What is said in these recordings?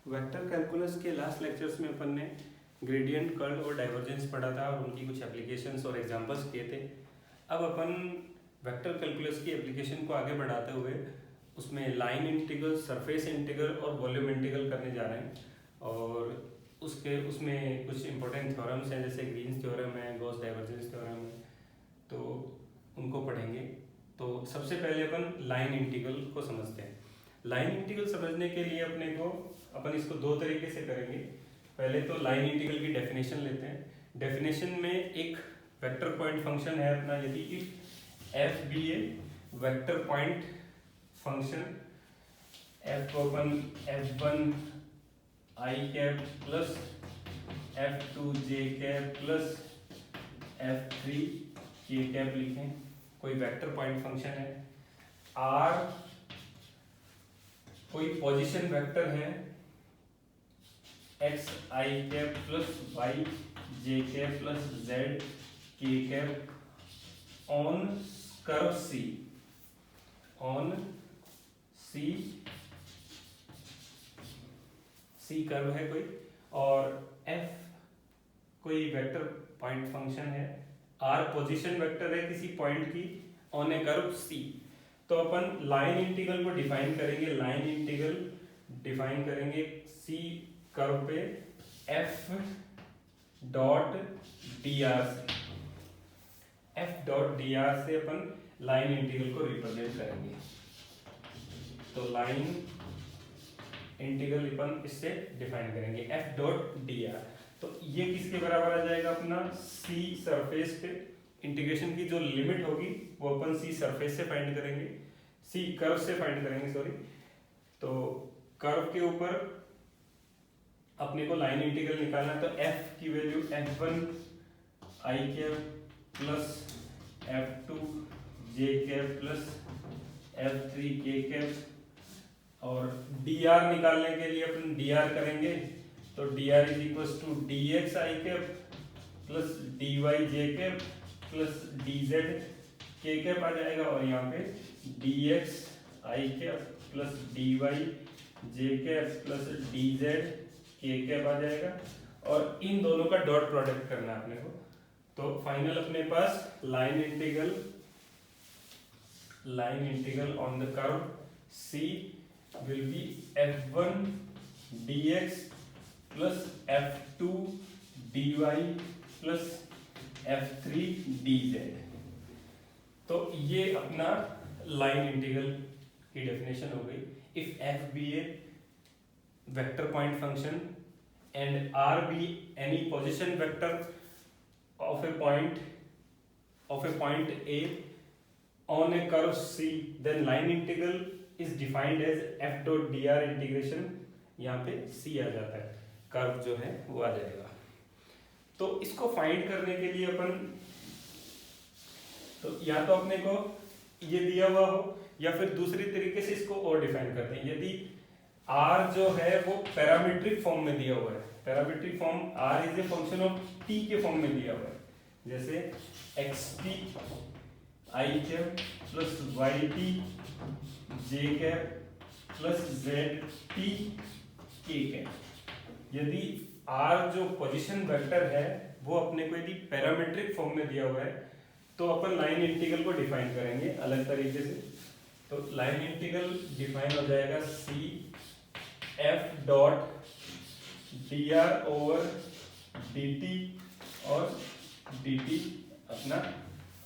Vector calculus के last lectures में अपन ने ग्रेडियंट, कर्ल और डाइवर्जेंस पढ़ा था और उनकी कुछ एप्लीकेशंस और एग्जांपल्स किए थे। अब अपन वेक्टर कैलकुलस की एप्लीकेशन को आगे बढ़ाते हुए उसमें लाइन इंटीग्रल, सरफेस इंटीग्रल और वॉल्यूम इंटीग्रल करने जा रहे हैं। और उसमें कुछ इंपॉर्टेंट थ्योरम्स हैं, जैसे ग्रीन्स थ्योरम है, गॉस डाइवर्जेंस थ्योरम है, तो उनको पढ़ेंगे। तो सबसे पहले अपन लाइन इंटीग्रल को समझते हैं। लाइन इंटीग्रल समझने के लिए अपन इसको दो तरीके से करेंगे। पहले तो लाइन इंटीग्रल की डेफिनेशन लेते हैं। डेफिनेशन में एक वेक्टर पॉइंट फंक्शन है अपना, यदि if F be a vector point function, F को अपन f1 I cap plus f2 J cap plus f3 K cap लिखें, कोई वेक्टर पॉइंट फंक्शन है। आर कोई पोजीशन वेक्टर है, X I cap plus Y J cap plus Z K cap on curve C, on C, C curve है कोई, और F कोई vector point function है, आर पोजीशन वेक्टर है किसी पॉइंट की ऑन ए कर्व सी। तो अपन लाइन इंटीग्रल को डिफाइन करेंगे। लाइन इंटीग्रल डिफाइन करेंगे सी कर्व पे एफ डॉट डी आर से, एफ डॉट डी आर से अपन लाइन इंटीग्रल को रिप्रेजेंट करेंगे। तो लाइन इंटीग्रल अपन इससे डिफाइन करेंगे एफ डॉट डी आर। तो ये किसके बराबर आ जाएगा अपना, सी सरफेस पे इंटीग्रेशन की जो लिमिट होगी वो अपन सी सरफेस से फाइंड करेंगे, सी कर्व से फाइंड करेंगे, सॉरी। तो कर्व के ऊपर अपने को लाइन इंटीग्रल निकालना है। तो एफ की value f1 I cap plus f2 J cap plus f3 K cap, और dr निकालने के लिए अपन dr करेंगे। तो dr is equal to dx I cap plus dy J cap plus dz K cap आ जाएगा, और यहाँ पे dx I cap plus dy J cap plus dz K cap आ जाएगा, और इन दोनों का डॉट प्रोडक्ट करना है अपने को। तो फाइनल अपने पास line integral on the curve C will be f1 dx plus f2 dy plus f3 dz। तो ये अपना लाइन इंटीग्रल की डेफिनेशन हो गई। If f be a vector point function and r be any position vector of a point A on a curve C, then line integral is defined as f dot dr integration, यहाँ पे C आ जाता है, curve जो है वो आ जाएगा। तो इसको फाइंड करने के लिए अपन, तो या तो अपने को ये दिया हुआ हो, या फिर दूसरी तरीके से इसको और डिफाइन करते हैं। यदि r जो है वो पैरामीट्रिक फॉर्म में दिया हुआ है, parametric form r is a function of t के फॉर्म में दिया हुआ है, जैसे xt आई cap plus Y T j cap plus Z T के कैप। यदि r जो पोजीशन वेक्टर है वो अपने को यदि पैरामीट्रिक फॉर्म में दिया हुआ है, तो अपन लाइन इंटीग्रल को डिफाइन करेंगे अलग तरीके से। तो लाइन इंटीग्रल डिफाइन हो जाएगा C F dot D R over D T, और डी टी अपना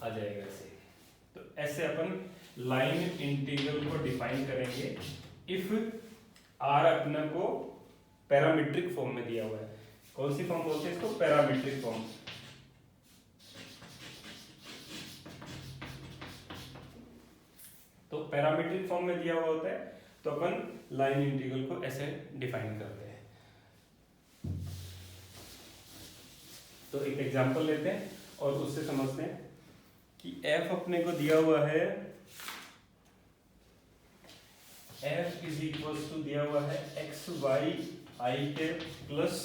आ जाएगा ऐसे। तो ऐसे अपन लाइन इंटीग्रल को डिफाइन करेंगे इफ आर अपना को पैरामीट्रिक फॉर्म में दिया हुआ है। कौन सी फॉर्म बोलते हैं इसको, पैरामीट्रिक फॉर्म। तो पैरामीट्रिक फॉर्म में दिया हुआ होता है, तो अपन लाइन इंटीग्रल को ऐसे डिफाइन करते हैं। तो एक एग्जांपल लेते हैं और उससे समझते हैं कि f अपने को दिया हुआ है, f इज इक्वल टू दिया हुआ है x y i cap plus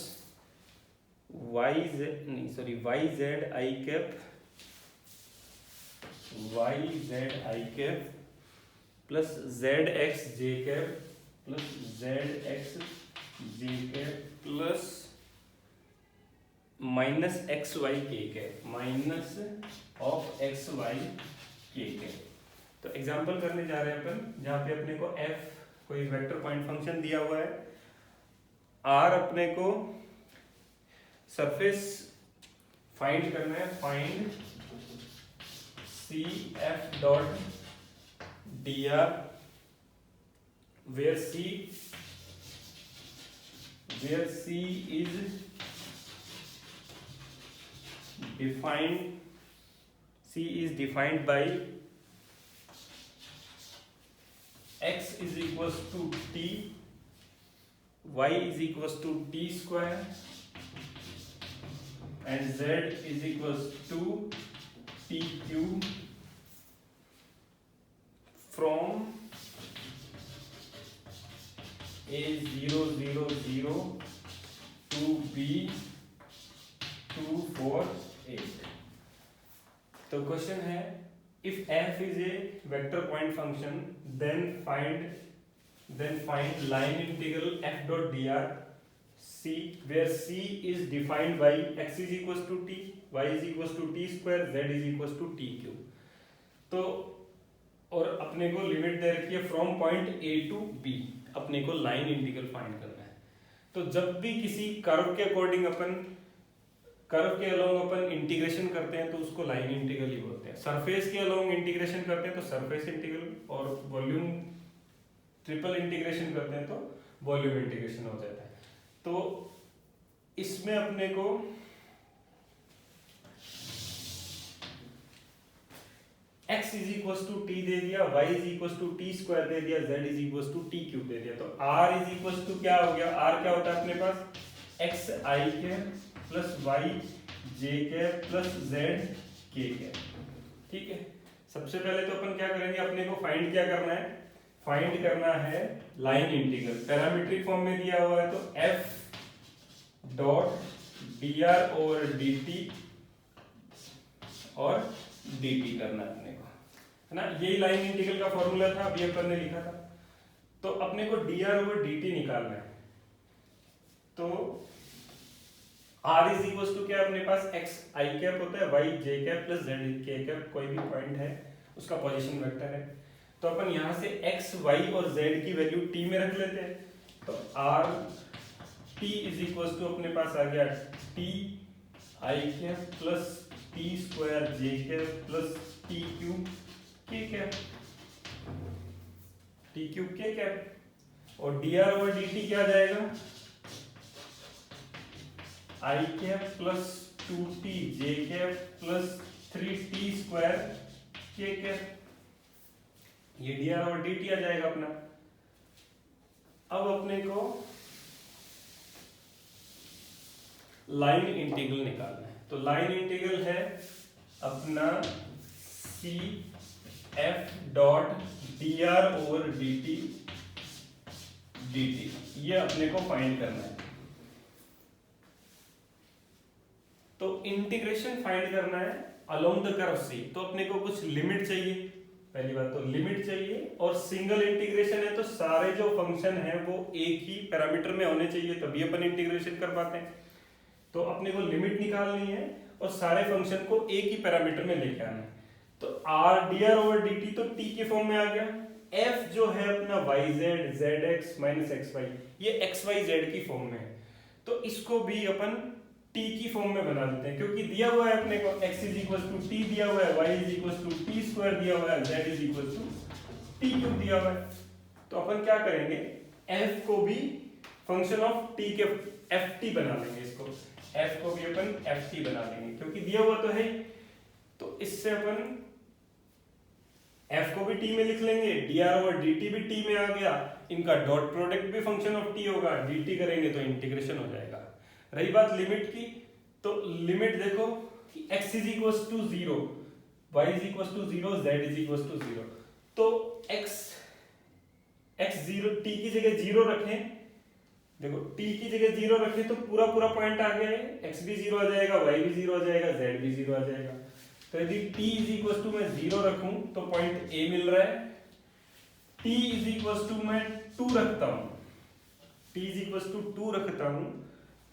y z i cap, y z i cap plus z x j cap plus z x j cap plus minus x y k cap, minus of x y k cap. तो example करने जा रहे हैं अपन, जहां पे अपने को F कोई वेक्टर पॉइंट फंक्शन दिया हुआ है, आर अपने को सरफेस फाइंड करना है, find C F dot D R where C is defined by x is equals to t, y is equals to t square and z is equals to t cube from A000 to B248। तो question है, if f is a vector point function then find line integral f dot dr c where c is defined by x is equals to t, y is equals to t square, z is equals to t cube। तो और अपने को limit दे रखी है from point A to B, अपने को line integral find करना है। तो जब भी किसी कर्व के अकॉर्डिंग अपन कर्व के अलोंग अपन इंटीग्रेशन करते हैं तो उसको लाइन इंटीग्रल ही बोलते हैं। सरफेस के अलोंग इंटीग्रेशन करते हैं तो सरफेस इंटीग्रल, और वॉल्यूम ट्रिपल इंटीग्रेशन करते हैं तो वॉल्यूम इंटीग्रेशन हो जाता है। तो इसमें अपने को x is equal to t दे दिया, y is equal to T square दे दिया, z is equal to T cube दे दिया। तो r इज इक्वल टू क्या हो गया, r क्या होता है अपने पास x i के प्लस y j के प्लस z k के। ठीक है, सबसे पहले तो अपन क्या करेंगे, अपने को फाइंड क्या करना है, फाइंड करना है लाइन इंटीग्रल। पैरामीट्रिक फॉर्म में दिया हुआ है तो f dot dr over dt और dt करना है अपने को, है ना। यही लाइन इंटीग्रल का फॉर्मूला था, अभी अपन ने लिखा था। तो अपने को dr ओवर dt निकालना है। तो r इज इक्वल टू क्या, अपने पास x i कैप होता है, y j cap plus z k cap, कोई भी पॉइंट है उसका पोजीशन वेक्टर है। तो अपन यहां से x y और z की वैल्यू t में रख लेते हैं। तो r t is equal to अपने पास आ गया t i cap plus t square J cap plus t cube के कैप, टी क्यूब के कैप, और d are over D t क्या आ जाएगा, i cap plus two t j cap plus three t square के cap. ये d are over D t आ जाएगा अपना। अब अपने को लाइन इंटीग्रल निकालना है। तो लाइन इंटीग्रल है अपना C F dot D R over D T D T, ये अपने को फाइंड करना है। तो इंटीग्रेशन फाइंड करना है अलोंग द कर्व सी। तो अपने को कुछ लिमिट चाहिए, पहली बात तो लिमिट चाहिए, और सिंगल इंटीग्रेशन है तो सारे जो फंक्शन है वो एक ही पैरामीटर में होने चाहिए, तभी अपन इंटीग्रेशन कर पाते हैं। तो अपने को लिमिट निकालनी है और सारे फंक्शन को एक ही पैरामीटर में लेके आना है। तो R D are over D T तो टी के फॉर्म में आ गया। एफ जो है अपना Y Z Z X minus x Y, ये एक्स वाई जेड की फॉर्म में है। तो इसको भी अपन टी की फॉर्म में बना देते हैं, क्योंकि दिया हुआ है अपने को x is equal to T दिया हुआ है, y is equal to T square दिया हुआ है, z is equal to T cube दिया हुआ है। तो अपन क्या करेंगे, f को भी फंक्शन ऑफ t के ft बना लेंगे, इसको f को भी अपन ft बना लेंगे, क्योंकि दिया हुआ तो है। तो इससे अपन f को भी t में लिख लेंगे, dr ओवर dt भी t में आ गया, इनका डॉट प्रोडक्ट भी फंक्शन ऑफ t होगा, dt करेंगे तो इंटीग्रेशन हो जाएगा। रही बात लिमिट की, तो लिमिट देखो कि x is equal to 0, y is equal to 0, z is equal to 0। तो x 0 t की जगह 0 रखें, देखो t की जगह 0 रखें तो पूरा पूरा पॉइंट आ गया है, x भी 0 आ जाएगा, y भी 0 आ जाएगा, z भी 0 आ जाएगा। तो यदि t इज इक्वल टू मैं 0 रखूं तो पॉइंट a मिल रहा है, t इज इक्वल टू मैं 2 रखता हूं t इज इक्वल टू 2 रखता हूँ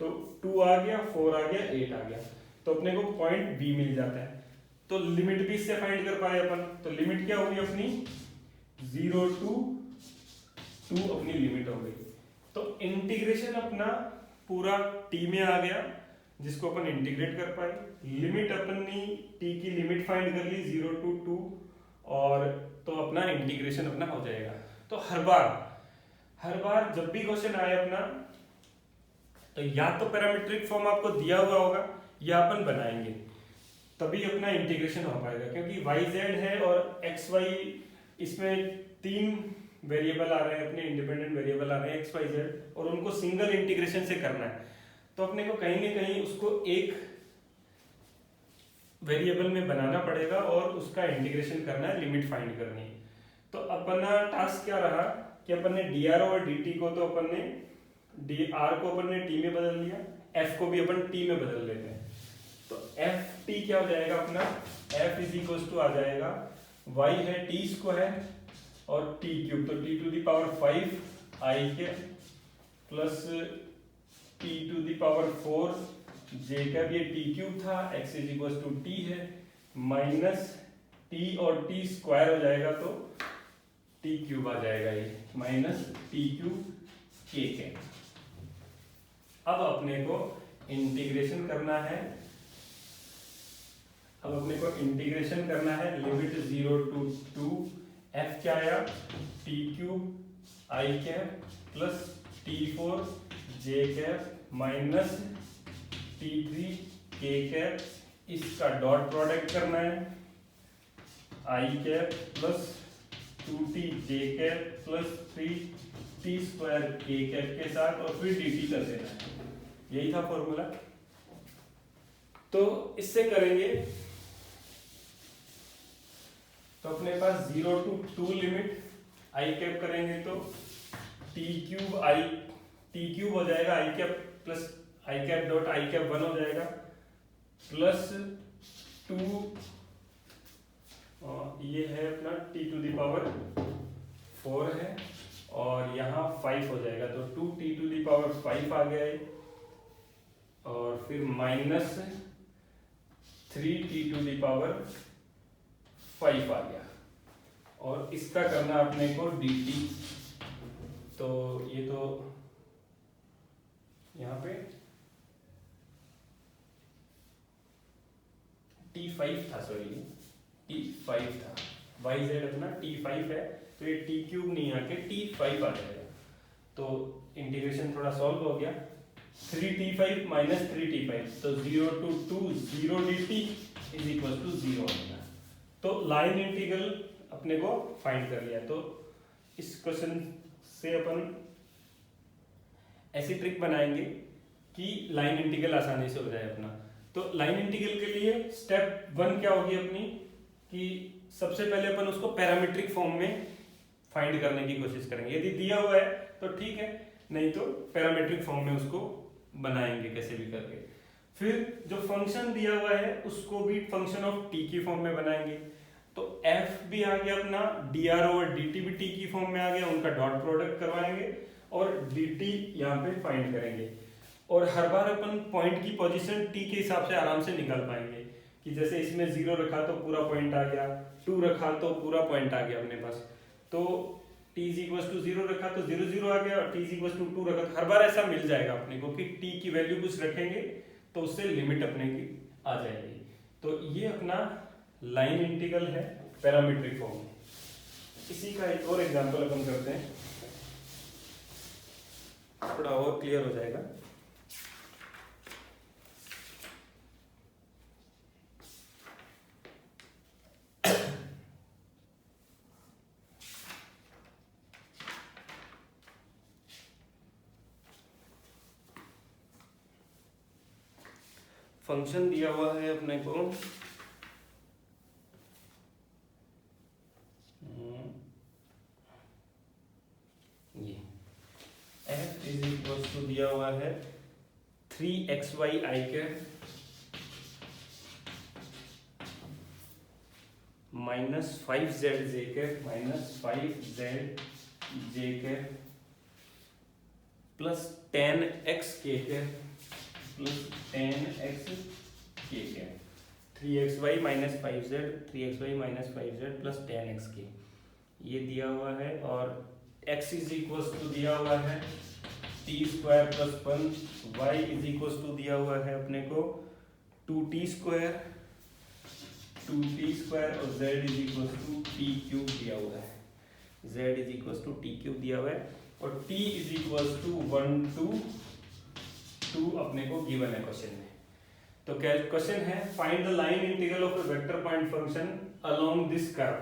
तो 2 आ गया, 4 आ गया, 8 आ गया, तो अपने को पॉइंट बी मिल जाता है। तो लिमिट भी इससे फाइंड कर पाए अपन। तो लिमिट क्या होगी अपनी 0 to 2 अपनी लिमिट हो गई। तो इंटीग्रेशन अपना पूरा टी में आ गया जिसको अपन इंटीग्रेट कर पाए। लिमिट अपनी टी की लिमिट फाइंड कर ली 0 to 2 और तो अपना इंटीग्रेशन अपना हो जाएगा। तो हर बार जब भी क्वेश्चन आए अपना तो या तो पैरामीट्रिक फॉर्म आपको दिया हुआ होगा या अपन बनाएंगे तभी अपना इंटीग्रेशन हो पाएगा, क्योंकि yz है और xy इसमें 3 वेरिएबल आ रहे हैं अपने इंडिपेंडेंट वेरिएबल आ रहे हैं x y z और उनको सिंगल इंटीग्रेशन से करना है। तो अपने को कहीं ना कहीं उसको एक वेरिएबल में बनाना पड़ेगा और उसका इंटीग्रेशन करना है, लिमिट फाइंड करनी है। तो अपना टास्क क्या रहा कि अपन ने dr और dt को तो अपन ने dr को अपन ने t में बदल लिया, f को भी अपन t में बदल लेते हैं। तो ft क्या हो जाएगा अपना f इज इक्वल टू आ जाएगा y है t स्क्वायर और t क्यूब, तो t to the power 5 i के plus t to the power 4 j cap, ये t क्यूब था, x is equal to t है माइनस t और t स्क्वायर हो जाएगा तो t क्यूब आ जाएगा, ये माइनस t क्यूब k के। अब अपने को इंटीग्रेशन करना है, लिमिट 0 to 2 f क्या आया t cube i cap plus t4 j cap minus t3 k cap, इसका डॉट प्रोडक्ट करना है i cap plus 2t j cap plus 3t square k cap के साथ और फिर dt कर देना है। यही था फॉर्मूला। तो इससे करेंगे तो अपने पास 0 to 2 लिमिट i कैप करेंगे तो t क्यूब हो जाएगा i cap plus i cap dot i cap 1 हो जाएगा प्लस 2 ये है अपना t टू द पावर 4 है और यहाँ 5 हो जाएगा तो 2t टू द पावर 5 आ गया है और फिर minus 3t to the power 5 आ गया और इसका करना अपने को dt। तो ये तो यहाँ पे t5 था, सॉरी t5 था, yz अपना t5 है तो ये t क्यूब नहीं आके t5 आ जाएगा। तो इंटीग्रेशन थोड़ा सॉल्व हो गया, 3t5 माइनस 3t5 तो 0 to 2 0 dt is equal to 0 हो गया। तो लाइन इंटीग्रल अपने को फाइंड कर लिया। तो इस क्वेश्चन से अपन ऐसी ट्रिक बनाएंगे कि लाइन इंटीग्रल आसानी से हो जाए अपना। तो लाइन इंटीग्रल के लिए स्टेप 1 क्या होगी अपनी कि सबसे पहले अपन उसको पैरामीट्रिक फॉर्म में फाइंड करने की कोशिश करेंगे। यदि दिया हुआ है तो ठीक है, नहीं तो पैरामीट्रिक फॉर्म में उसको बनाएंगे कैसे भी करके। फिर जो फंक्शन दिया हुआ है उसको भी फंक्शन ऑफ t की फॉर्म में बनाएंगे। तो f भी आ गया अपना, dr और dt भी t की फॉर्म में आ गया, उनका डॉट प्रोडक्ट करवाएंगे और dt यहाँ पे फाइंड करेंगे। और हर बार अपन पॉइंट की पोजीशन t के हिसाब से आराम से निकाल पाएंगे कि जैसे इसमें 0 रखा तो पूरा पॉइंट आ गया, 2 रखा तो पूरा पॉइंट आ गया अपने पास। तो t इज इक्वल टू 0 रखा तो 0 0 आ गया और t इज इक्वल टू 2 रखा, हर बार ऐसा मिल जाएगा अपने को कि t की वैल्यू कुछ रखेंगे तो उससे लिमिट अपने की आ जाएगी। तो ये अपना लाइन इंटीग्रल है पैरामीट्रिक फॉर्म में। इसी का एक और एग्जांपल अपन करते हैं, थोड़ा और क्लियर हो जाएगा। फंक्शन दिया हुआ है अपने को ये f इज इक्वल टू दिया हुआ है 3xy i cap minus 5z j cap minus 5z j cap plus ten x के कैप प्लस टेन एक्स के cap 3xy minus 5z 3xy minus 5z plus ten x के ये दिया हुआ है और x इज इक्वल टू दिया हुआ है T square plus 1 y is equal to दिया हुआ है अपने को 2t स्क्वायर और z is equal to T cube दिया हुआ है z is equal to T cube दिया हुआ है और t is equal to 1 to 2 अपने को गिवन है क्वेश्चन में। तो क्वेश्चन है find the line integral of a vector point function along this curve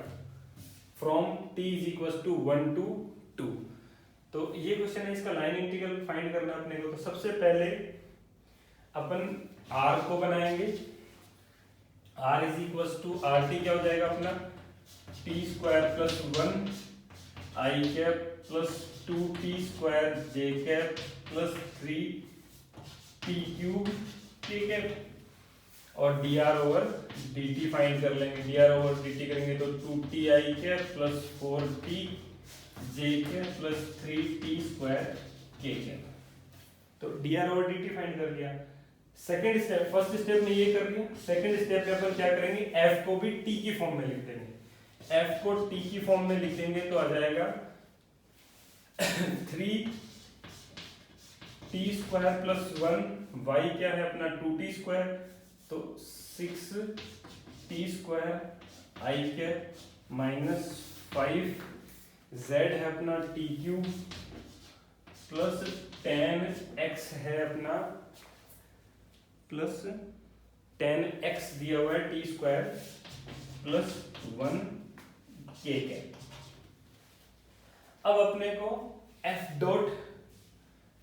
from t is equal to 1 to 2। तो ये क्वेश्चन है, इसका लाइन इंटीग्रल फाइंड करना अपने को। तो सबसे पहले अपन r को बनाएंगे, r is equal to R T क्या हो जाएगा अपना T square plus 1 I cap plus 2t square J cap plus 3t cube के कैप और dr ओवर dt फाइंड कर लेंगे। dr ओवर dt करेंगे तो 2t I cap plus 4t J cap plus 3t square के cap. तो dr over dt find कर लिया। सेकेंड स्टेप, फर्स्ट स्टेप में ये कर लिया, सेकेंड स्टेप में अपन क्या करेंगे f को भी t की फॉर्म में लिख देंगे। f को t की फॉर्म में लिखेंगे तो आ जाएगा 3t स्क्वायर प्लस 1 y क्या है अपना 2t स्क्वायर तो 6t square i cap minus 5 z है अपना t क्यूब प्लस 10x है अपना प्लस 10x दिया हुआ है t square plus 1 k cap. अब अपने को f dot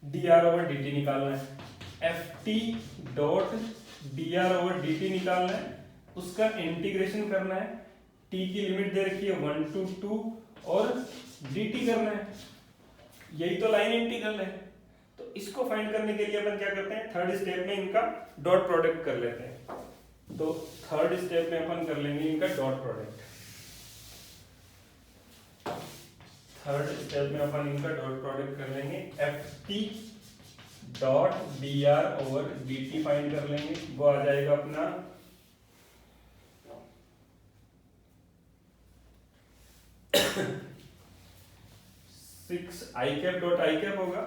dr over dt निकालना है। ft dot dr over dt निकालना है, उसका इंटीग्रेशन करना है। t की लिमिट दे रखी है 1 to 2 और dt करना है, यही तो लाइन इंटीग्रल है। तो इसको फाइंड करने के लिए अपन क्या करते हैं, थर्ड स्टेप में इनका डॉट प्रोडक्ट कर लेते हैं। तो थर्ड स्टेप में अपन कर लेंगे इनका डॉट प्रोडक्ट। थर्ड स्टेप में अपन इनका डॉट प्रोडक्ट कर लेंगे। ft dot dr over dt find कर लेंगे, वो आ जाएगा अपना 6 i cap dot i cap होगा,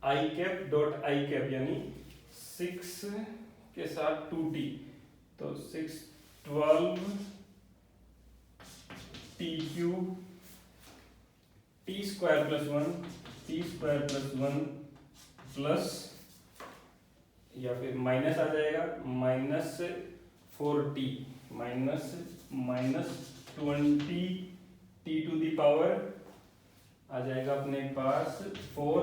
i cap dot i cap यानी 6 के साथ 2t तो 6 12 t cube t square plus 1 प्लस या फिर माइनस आ जाएगा minus 4t minus 20 t to the power आ जाएगा अपने पास 4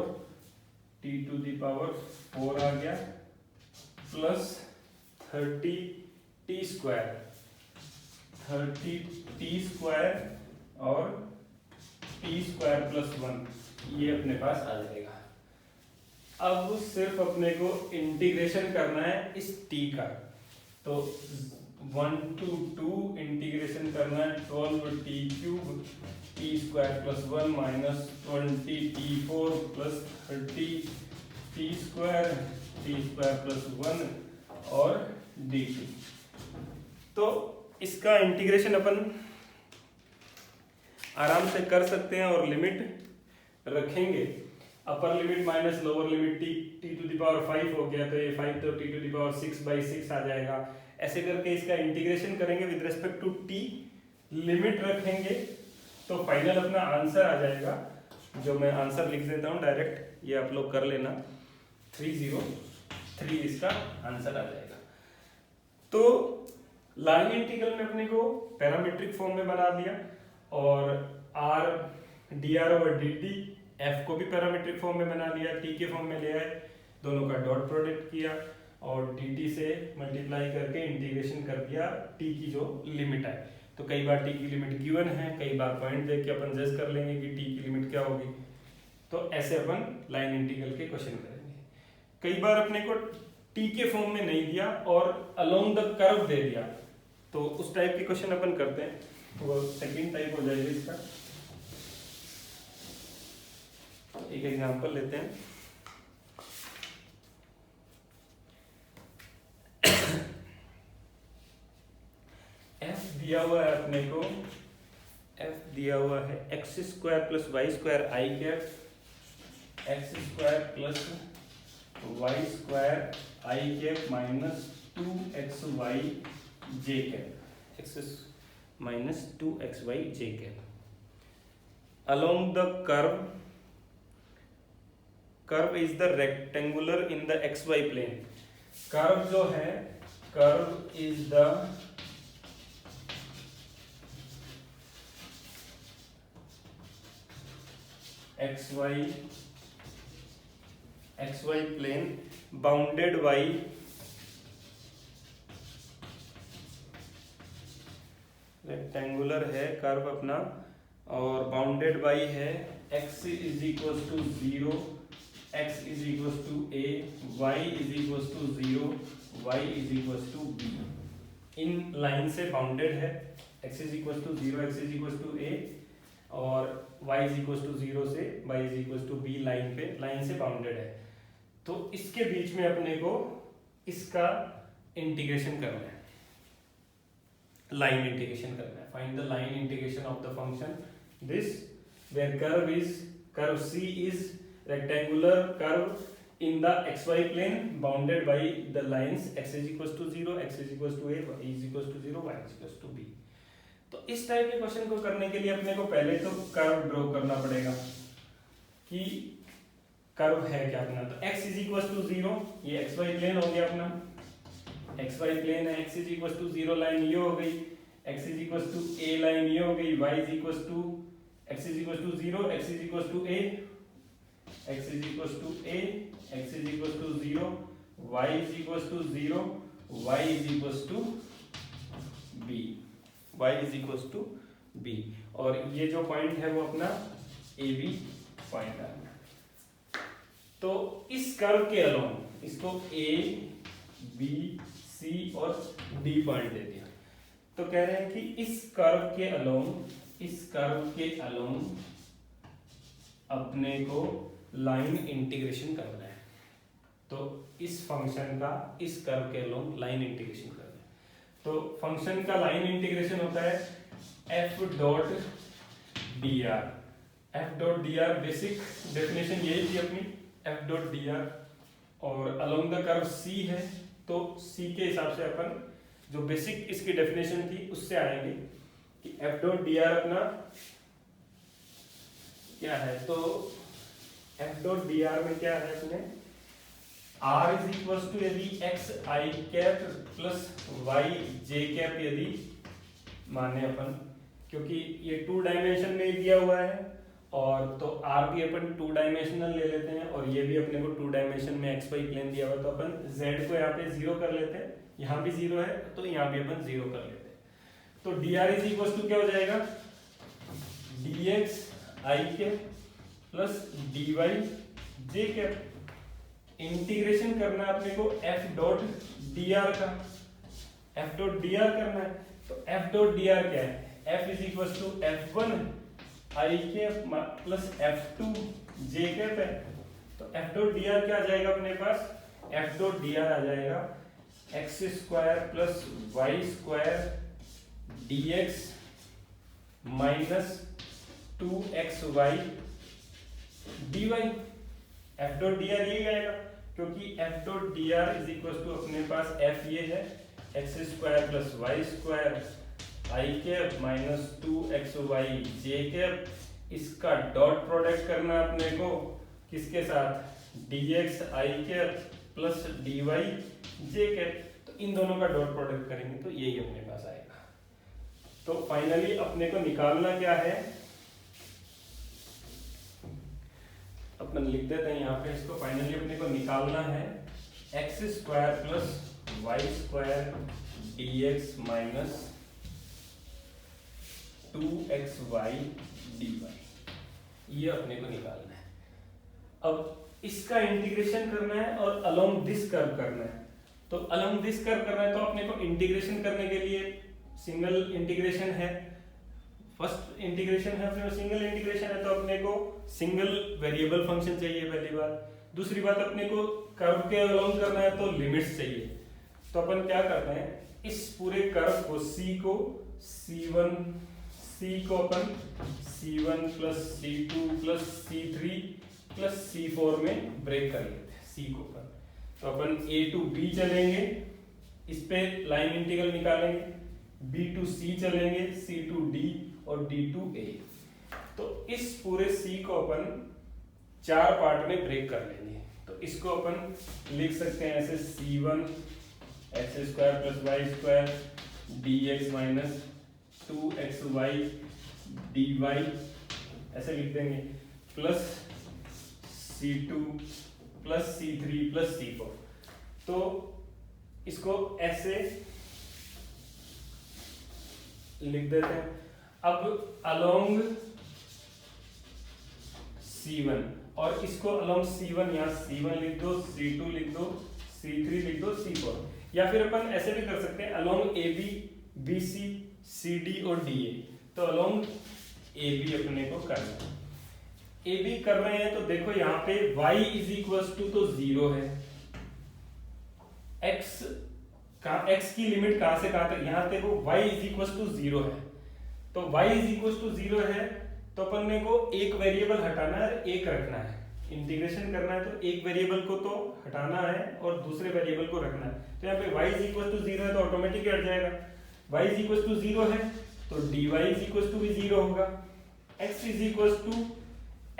t टू द पावर 4 आ गया प्लस 30 t स्क्वायर और t स्क्वायर प्लस 1 ये अपने पास आ जाएगा। अब सिर्फ अपने को इंटीग्रेशन करना है इस t का, तो 1 to 2 इंटीग्रेशन करना है 12t cube t square plus 1 minus 20t4 plus 30t square plus 1 और dt। तो इसका इंटीग्रेशन अपन आराम से कर सकते हैं और लिमिट रखेंगे। Upper limit minus lower limit t to the power 5 हो गया तो ये 5 तो t टू द पावर 6/6 आ जाएगा। ऐसे करके इसका इंटीग्रेशन करेंगे with respect to t, limit रखेंगे तो फाइनल अपना आंसर आ जाएगा, जो मैं आंसर लिख देता हूँ डायरेक्ट, ये आप लोग कर लेना 303 इसका आंसर आ जाएगा। तो लाइन इंटीग्रल में अपने को पैरामीट्रिक फॉर्म में बना दिया और dr ओवर dt f को भी पैरामीट्रिक फॉर्म में बना लिया, t के फॉर्म में ले आए, दोनों का डॉट प्रोडक्ट किया और dt से मल्टीप्लाई करके इंटीग्रेशन कर दिया t की जो लिमिट है। तो कई बार t की लिमिट गिवन है, कई बार पॉइंट देख के अपन जज कर लेंगे कि t की लिमिट क्या होगी। तो ऐसे अपन लाइन इंटीग्रल के क्वेश्चन करेंगे। कई बार अपने को t के फॉर्म में नहीं दिया और अलोंग द कर्व दे दिया, तो उस टाइप के क्वेश्चन अपन करते हैं। तो सेकंड टाइप हो जाएगा इसका। एक एग्जांपल लेते हैं। f दिया हुआ है अपने को, f दिया हुआ है x square plus Y square I cap, X square plus Y square I cap minus 2xy J cap, X minus 2xy J cap along the curve is the rectangular in the xy plane। Curve जो है, curve is the xy plane bounded by rectangular है curve अपना और bounded by है x is equal to 0, x is equal to a, y is equal to 0, y is equal to b। इन line से bounded है, x is equal to 0, x is equal to a और y is equal to 0 से y is equal to b line से bounded है। तो इसके बीच में अपने को इसका इंटीग्रेशन करना है, लाइन इंटीग्रेशन करना है। Find the line integration of the function this where curve C is rectangular curve in the xy plane bounded by the lines x is equals to 0, x is equals to a, y is equals to 0, y is equals to b। तो इस type के question को करने के लिए अपने को पहले तो कर्व ड्रॉ करना पड़ेगा कि कर्व है क्या अपना। तो x is equals to 0, ये xy प्लेन हो गया अपना, xy प्लेन है, x is equals to 0 line ये हो गई, x is equals to a line ये हो गई, y is equals to x is equals to 0, x is equals to a, x is equals to a, x is equals to 0, y is equals to 0, y is equals to b, y is equals to b। और ये जो point है वो अपना A B point है। तो इस curve के अलोंग इसको a, b, c और d पॉइंट दे दिया। तो कह रहे हैं कि इस कर्व के अलोंग अपने को लाइन इंटीग्रेशन करना है। तो इस फंक्शन का इस कर्व के अलोंग लाइन इंटीग्रेशन करना है। तो फंक्शन का लाइन इंटीग्रेशन होता है f dot D R, basic definition यही थी अपनी, f डॉट डी आर। और अलोंग द कर्व c है तो c के हिसाब से अपन जो बेसिक इसकी डेफिनेशन थी उससे आएंगे कि f डॉट डी आर अपना क्या है। तो f डॉट डी आर में क्या है अपने r इज इक्वल टू यदि x आई कैप प्लस y जे कैप यदि माने अपन, क्योंकि ये 2 डायमेंशन में दिया हुआ है और तो r भी अपन 2 डायमेंशनल ले लेते हैं और ये भी अपने को 2 डायमेंशन में xy प्लेन दिया हुआ है। तो अपन z को यहाँ पे 0 कर लेते हैं, यहाँ भी 0 है तो यहाँ भी अपन 0 कर लेते हैं। तो dr इज इक्वल टू क्या हो जाएगा, dx I cap plus dy J cap. Integration करना है अपने को f डॉट dr का, f डॉट dr करना है। तो f डॉट dr क्या है, f is equal to f1 I cap plus f2 J cap है। तो f डॉट dr क्या आ जाएगा अपने पास, f डॉट dr आ जाएगा x square plus Y square dx minus 2xy dy। f dot dr ये आएगा क्योंकि f dot dr is equal to अपने पास f ये है x square plus Y square I cap minus 2xy J cap. इसका डॉट प्रोडक्ट करना अपने को किसके साथ, dx I cap plus dy J cap. तो इन दोनों का डॉट प्रोडक्ट करेंगे तो यही अपने पास आएगा। तो फाइनली अपने को निकालना क्या है, अपन लिख देते हैं यहाँ पे इसको। फाइनली अपने को निकालना है x square plus Y square dx minus 2xy dy, ये अपने को निकालना है। अब इसका इंटीग्रेशन करना है और अलोंग दिस कर्व करना है। तो अलोंग दिस कर्व करना है तो अपने को इंटीग्रेशन करने के लिए सिंगल इंटीग्रेशन है, फर्स्ट इंटीग्रेशन है, फिर सिंगल इंटीग्रेशन है, तो अपने को सिंगल वेरिएबल फंक्शन चाहिए पहली बात। दूसरी बात अपने को कर्व के अलोंग करना है तो लिमिट्स चाहिए। तो अपन क्या करते हैं, इस पूरे कर्व को C को अपन C1 plus C2 plus C3 plus C4 में ब्रेक कर लेते हैं C को अपन। तो अपन A टू B चलेंगे, इस पे लाइन इंटीग्रल निकालेंगे, B टू C चलेंगे, C टू D और D टू A। तो इस पूरे C को अपन 4 पार्ट में ब्रेक कर लेंगे। तो इसको अपन लिख सकते हैं ऐसे C1 x² plus y² dx minus 2xy dy ऐसे लिख देंगे, plus C2 plus C3 plus C4। तो इसको ऐसे लिख देते हैं। अब अलोंग C1 और इसको अलोंग C1 यहाँ C1 लिख दो, C2 लिख दो, C3 लिख दो, C4। या फिर अपन ऐसे भी कर सकते हैं अलोंग AB BC CD और DA। तो अलोंग AB अपने को करना है, AB कर रहे हैं तो देखो यहाँ पे y इज इक्वल टू तो 0 है, x की लिमिट कहां से कहां तक, यहाँ देखो y इज इक्वल टू 0 है। तो y इज इक्वल टू 0 है तो अपन को एक वेरिएबल हटाना है, एक रखना है। इंटीग्रेशन करना है तो एक वेरिएबल को तो हटाना है और दूसरे वेरिएबल को रखना है। तो यहाँ पे y इज इक्वल टू 0 है तो ऑटोमेटिक हट जाएगा। y इज इक्वल टू 0 है तो dy इज इक्वल टू भी 0 होगा। x is equal to,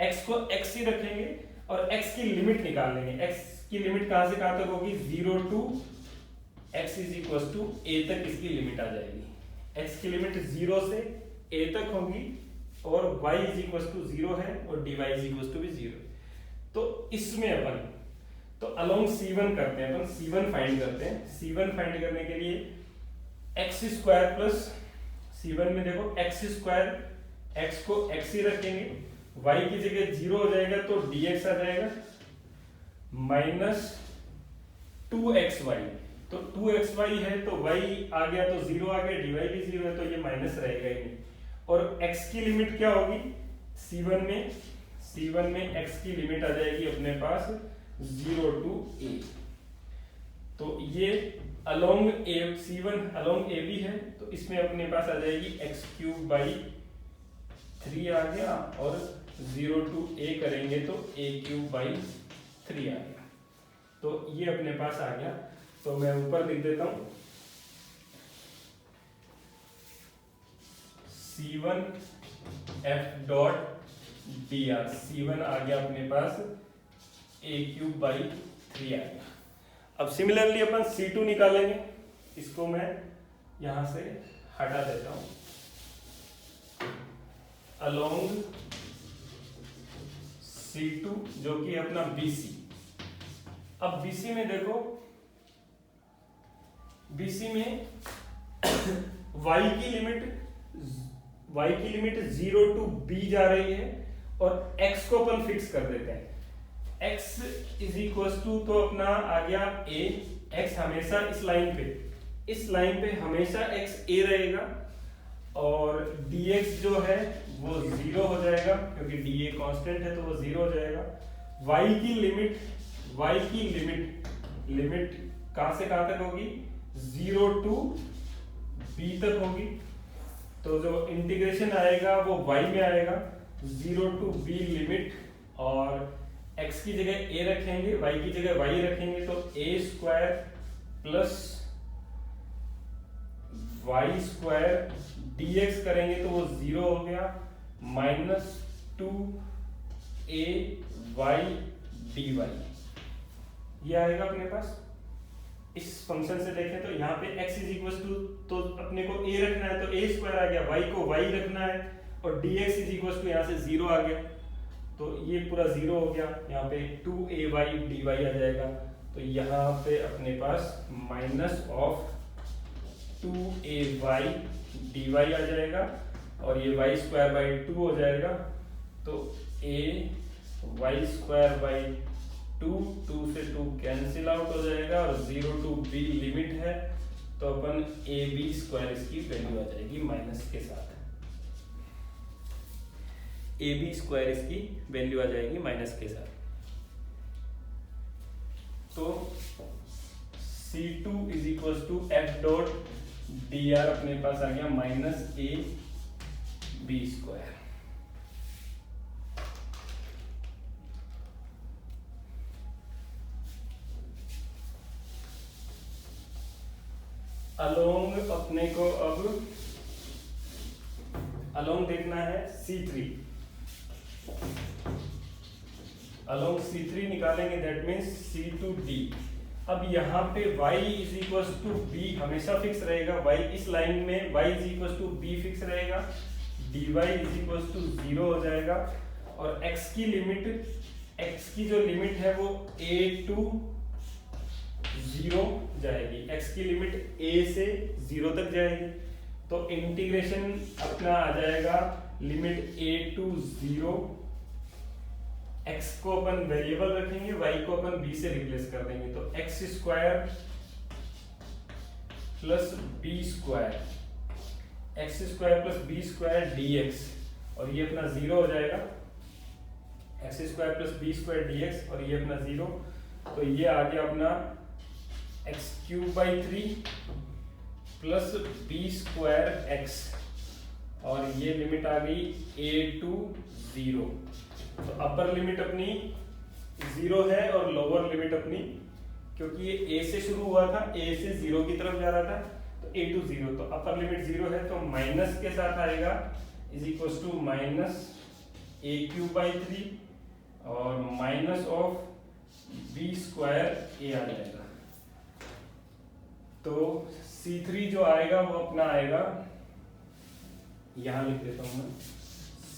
x को x ही रखेंगे और x की लिमिट निकाल लेंगे। x की लिमिट कहां से कहां तक होगी, 0 to x is equal to a तक इसकी लिमिट आ जाएगी। x की लिमिट 0 से a तक होगी और y इज इक्वल टू 0 है और dy इज इक्वल टू भी 0। तो इसमें अपन तो अलोंग C1 करते हैं, अपन C1 फाइंड करते हैं। C1 फाइंड करने के लिए x² प्लस C1 में देखो x², x को x ही रखेंगे, y की जगह 0 हो जाएगा तो dx आ जाएगा माइनस 2xy। तो 2xy है तो y आ गया तो 0 आ गया, dy भी 0 है तो ये माइनस रहेगा ही नहीं। और x की लिमिट क्या होगी, C1 में x की लिमिट आ जाएगी अपने पास 0 टू a। तो ये अलोंग C1 अलोंग AB है तो इसमें अपने पास आ जाएगी x³ आ गया और 0 टू a करेंगे तो a³ आ गया। तो ये अपने पास आ गया। तो मैं ऊपर लिख देता हूं C1 F.dr। C1 आ गया अपने पास a³ आ गया। अब सिमिलरली अपन C2 निकालेंगे, इसको मैं यहां से हटा देता हूं। अलोंग C2 जो कि अपना BC। अब BC में देखो, BC में y की लिमिट 0 टू b जा रही है और x को अपन फिक्स कर देते हैं। x इज इक्वल टू तो अपना आ गया a, x हमेशा इस लाइन पे हमेशा x a रहेगा और dx जो है वो 0 हो जाएगा क्योंकि dA कांस्टेंट है तो वो 0 हो जाएगा। y की लिमिट कहां से कहां तक होगी, 0 टू b तक होगी। तो जो इंटीग्रेशन आएगा वो y में आएगा, 0 टू b लिमिट और x की जगह a रखेंगे, y की जगह y रखेंगे तो a² प्लस y² dx करेंगे तो वो 0 हो गया माइनस 2ay dy। ये आएगा अपने पास। इस फंक्शन से देखें तो यहाँ पे x इज इक्वल टू तो अपने को a रखना है तो a² आ गया, y को y रखना है और dx इज इक्वल टू यहाँ से 0 आ गया तो ये पूरा 0 हो गया। यहाँ पे 2ay dy आ जाएगा तो यहाँ पे अपने पास माइनस ऑफ 2ay dy आ जाएगा और ये y²/2 हो जाएगा तो a y²/2, 2 से 2 कैंसिल आउट हो जाएगा और 0 टू b लिमिट है तो अपन ab² इसकी वैल्यू आ जाएगी माइनस के साथ। ए बी स्क्वायर इसकी वैल्यू आ जाएगी माइनस के साथ। तो C2 is equal to f dot D r अपने पास आ गया minus A B square. Along अपने को अब अलोंग देखना है C3। अलोंग C3 निकालेंगे, दैट मीन्स C2D। अब यहाँ पे y is equal to b हमेशा फिक्स रहेगा, y इस लाइन में y is equal to b fix रहेगा, dy इज इक्वल टू 0 हो जाएगा, और x की लिमिट, x की जो लिमिट है वो a टू 0 जाएगी, x की लिमिट a से 0 तक जाएगी। तो इंटीग्रेशन अपना आ जाएगा लिमिट a टू 0, x को अपन वेरिएबल रखेंगे, y को अपन b से रिप्लेस कर देंगे, तो x square plus b square, x square plus b square dx, और ये अपना 0 हो जाएगा, x square plus b square dx, और ये अपना 0। तो ये आ गया अपना x cube by 3 plus b square x, और ये लिमिट आ गई a टू 0। तो अपर लिमिट अपनी 0 है और लोअर लिमिट अपनी, क्योंकि ये a से शुरू हुआ था, a से 0 की तरफ जा रहा था, तो a टू 0, तो अपर लिमिट 0 है, तो माइनस के साथ आएगा is equal to minus a cube by 3 और minus of b square a आ जाएगा। तो C3 जो आएगा वो अपना आएगा, यहां लिख देता हूं मैं,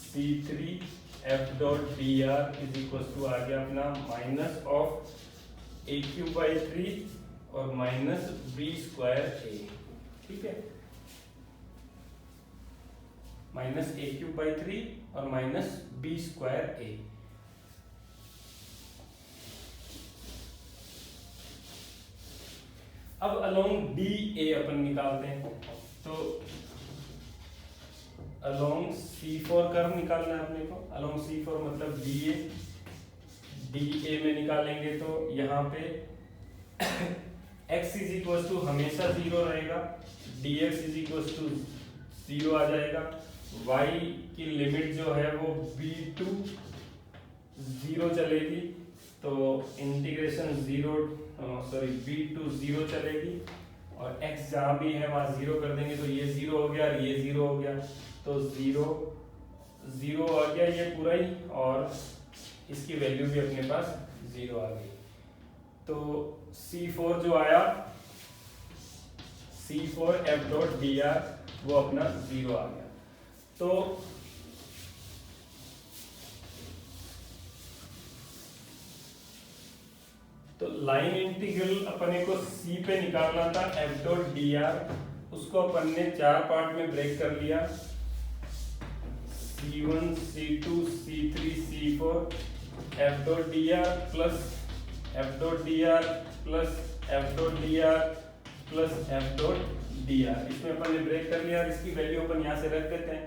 C3 F dot D R is equal to आ गया अपना minus of A cube by 3 और माइनस बी स्क्वायर ए। ठीक है, माइनस ए क्यूब बाई 3 और माइनस बी स्क्वायर ए। अब अलोंग डी ए अपन निकालते हैं, तो अलोंग C4 कर्व निकालना है अपने को। अलोंग C4 मतलब डी ए में निकालेंगे, तो यहाँ पे x इज इक्वल टू हमेशा 0 रहेगा, dx इज इक्वल टू 0 आ जाएगा, y की लिमिट जो है वो b टू 0 चलेगी, तो इंटीग्रेशन b टू 0 चलेगी, और x जहाँ भी है वहाँ 0 कर देंगे, तो ये 0 हो गया और ये 0 हो गया, तो 0 आ गया ये पूरा ही, और इसकी वैल्यू भी अपने पास 0 आ गई। तो C4 जो आया, C4 F dot D R वो अपना 0 आ गया। तो लाइन इंटीग्रल अपने को C पे निकालना था, एफ डॉट डी आर, उसको अपन ने 4 पार्ट में ब्रेक कर लिया, C1 C2 C3 C4 F dot D R plus F dot D R plus F dot D R plus F dot D R, इसमें अपन ने ब्रेक कर लिया, और इसकी वैल्यू अपन यहाँ से रख देते हैं।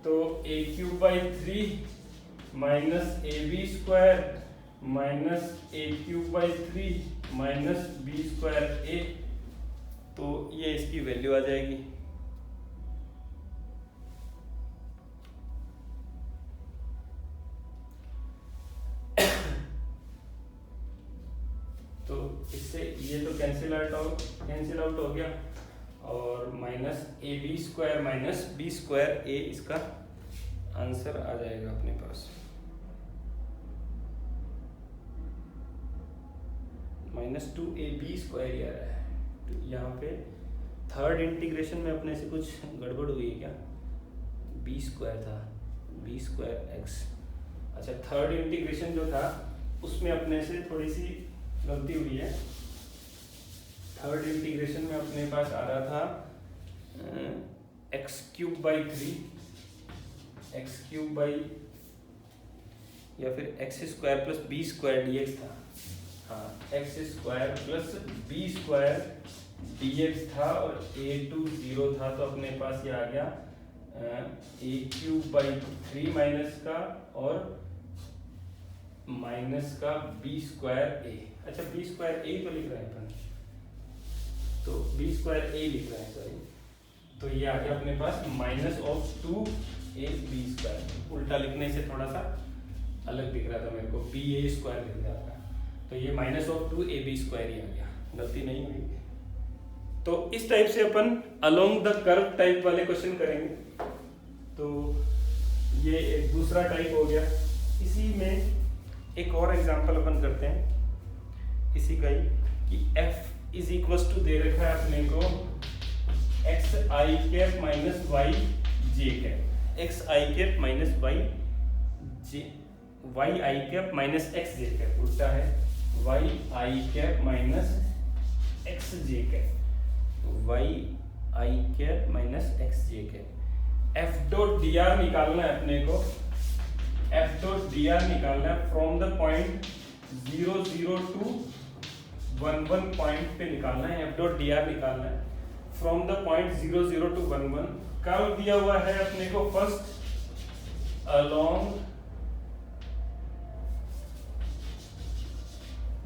तो A cube by 3 minus A B square minus A cube by 3 minus B square A, तो ये इसकी वैल्यू आ जाएगी। तो इससे ये तो कैंसिल आउट हो गया, और minus A B square minus B square A इसका आंसर आ जाएगा अपने पास। माइनस 2ab स्क्वायर ही आ रहा है, तो यहाँ पे थर्ड इंटीग्रेशन में अपने से कुछ गड़बड़ हुई है क्या, b स्क्वायर था, b स्क्वायर एक्स। अच्छा, थर्ड इंटीग्रेशन जो था उसमें अपने से थोड़ी सी गलती हुई है। थर्ड इंटीग्रेशन में अपने पास आ रहा था x cube by 3, x cube by या फिर x square plus b square d x था। हाँ, x square plus b square d x था और ए टू 0 था, तो अपने पास ये आ गया a³/3 माइनस का और माइनस का b²a। अच्छा b²a तो लिख रहे हैं अपन, तो b²a लिख रहे हैं, सॉरी। तो ये आ गया अपने पास -2ab²। उल्टा लिखने से थोड़ा सा अलग दिख रहा था मेरे को, ba² लिख रहा था, तो ये -2ab² ही आ गया, गलती नहीं हुई। तो इस टाइप से अपन अलोंग द कर्व टाइप वाले क्वेश्चन करेंगे। तो ये एक दूसरा टाइप हो गया। इसी में एक और एग्जांपल अपन करते हैं इसी का ही, कि f इज इक्वल टू दे रखा है अपने को xi cap minus y j cap, xi cap minus y i cap minus x j cap, उल्टा है y i cap minus x j cap, y i cap minus x j cap. f dot dr निकालना है अपने को, f dot dr निकालना है from the point 0 0 to 1 1 point पे निकालना है, f डॉट dr निकालना है from the point 0 0 to 1 1। Curve दिया हुआ है अपने को, first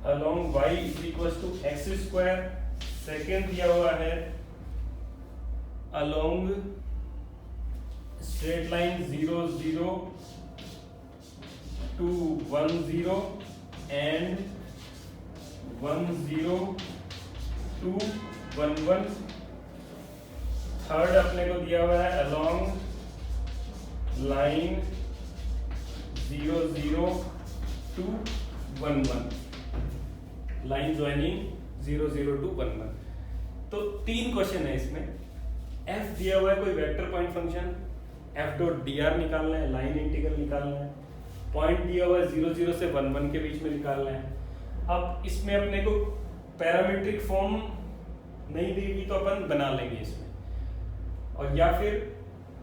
along y is equals to x², second दिया हुआ है along straight line 0 0 to 1 0 and 1 0 to 1 1। Third अपने को दिया हुआ है along line 0 0 to 1 1, line joining 0 0 to 1 1। तो 3 क्वेश्चन है इसमें। f दिया हुआ है कोई vector point function, f dot dr निकालना है, लाइन इंटीग्रल निकालना है, पॉइंट दिया हुआ है 0 0 से 1 1 के बीच में निकालना है। अब इसमें अपने को पैरामीट्रिक फॉर्म नहीं देगी तो अपन बना लेंगे इसमें, और या फिर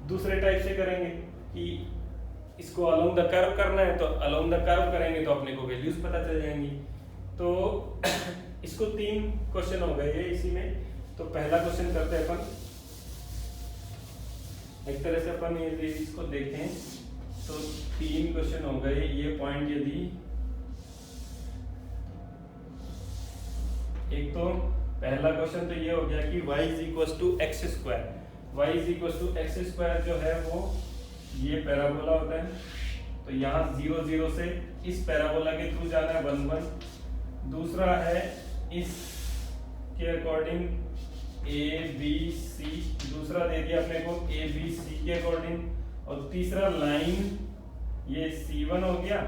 दूसरे टाइप से करेंगे कि इसको अलोंग द कर्व करना है तो अलोंग द कर्व करेंगे तो अपने को वैल्यूज पता चल जाएंगी। तो इसको 3 क्वेश्चन हो गए इसी में। तो पहला क्वेश्चन करते हैं अपन, एक तरह से अपन ये इसको देखें तो 3 क्वेश्चन हो गए। ये पॉइंट यदि एक तो पहला क्वेश्चन तो ये हो गया कि y is equal to x², y is equal to x² जो है वो ये पैराबोला होता है, तो यहाँ 0 0 से इस पैराबोला के थ्रू जाना है 1 1। दूसरा है इस के अकॉर्डिंग a b c, दूसरा दे दिया अपने को a b c के अकॉर्डिंग, और तीसरा लाइन ये c1 हो गया,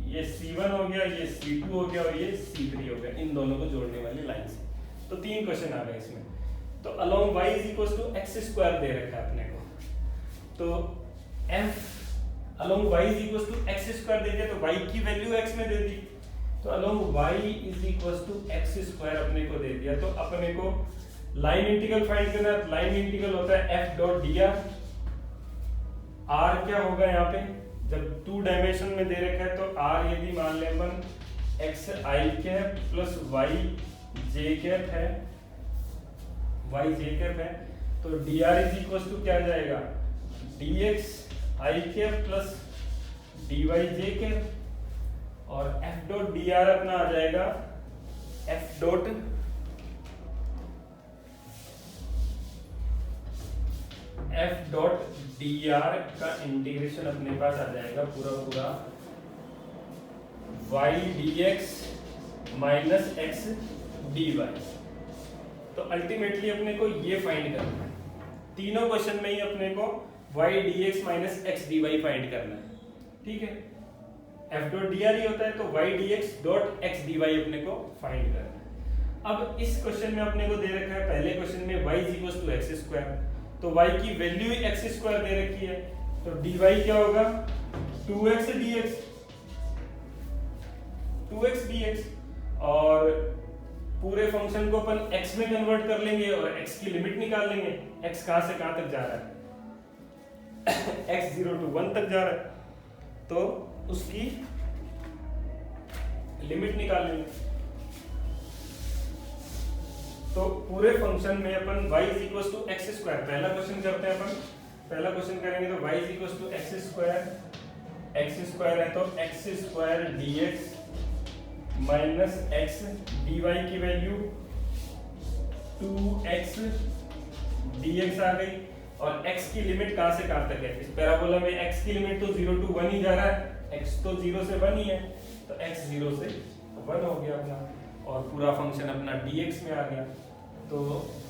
ये c1 हो गया, ये c2 हो गया और ये c3 हो गया, इन दोनों को जोड़ने वाली लाइन से। तो 3 क्वेश्चन आ गए इसमें। तो along y is equal to x² दे रखा है अपने को, तो f along y is equal to x² दे दिया, तो y की वैल्यू x में दे दी, तो along y is equal to x² अपने को दे दिया। तो अपने को लाइन इंटीग्रल फाइंड करना है, लाइन इंटीग्रल होता है f डॉट dr। r क्या होगा यहाँ पे, जब 2 डायमेंशन में दे रखा है तो r यदि मान लें अपन xi cap plus y j cap है, y j कैप है, तो dr इज इक्वल टू क्या जाएगा, dx i cap plus dy j cap, और f डॉट dr अपना आ जाएगा f डॉट dr का इंटीग्रेशन अपने पास आ जाएगा पूरा पूरा y dx minus x dy। तो अल्टीमेटली अपने को ये फाइंड करना है, तीनों क्वेश्चन में ही अपने को y dx minus x dy find करना है, ठीक है। f डॉट dr ही होता है, तो y dx dot x dy अपने को फाइंड करना है। अब इस क्वेश्चन में अपने को दे रखा है, पहले क्वेश्चन में y is equal to x², तो y की वैल्यू ही x² दे रखी है, तो dy क्या होगा 2x dx, और पूरे फंक्शन को अपन x में कन्वर्ट कर लेंगे और x की लिमिट निकाल लेंगे, x कहां से कहां तक जा रहा है x 0 to 1 तक जा रहा है, तो उसकी लिमिट निकाल लेंगे। तो पूरे फंक्शन में अपन y is equal to x², पहला क्वेश्चन करते हैं अपन, पहला क्वेश्चन करेंगे तो y is equal to x square है तो x square dx minus x dy की वैल्यू 2x dx आ गई। और x की लिमिट कहां से कहां तक है? इस पैराबोला में x की लिमिट तो 0 to 1 ही जा रहा है, x तो 0 से 1 ही है, तो x 0 से 1 हो गया अपना, और पूरा फंक्शन अपना dx में आ गया। तो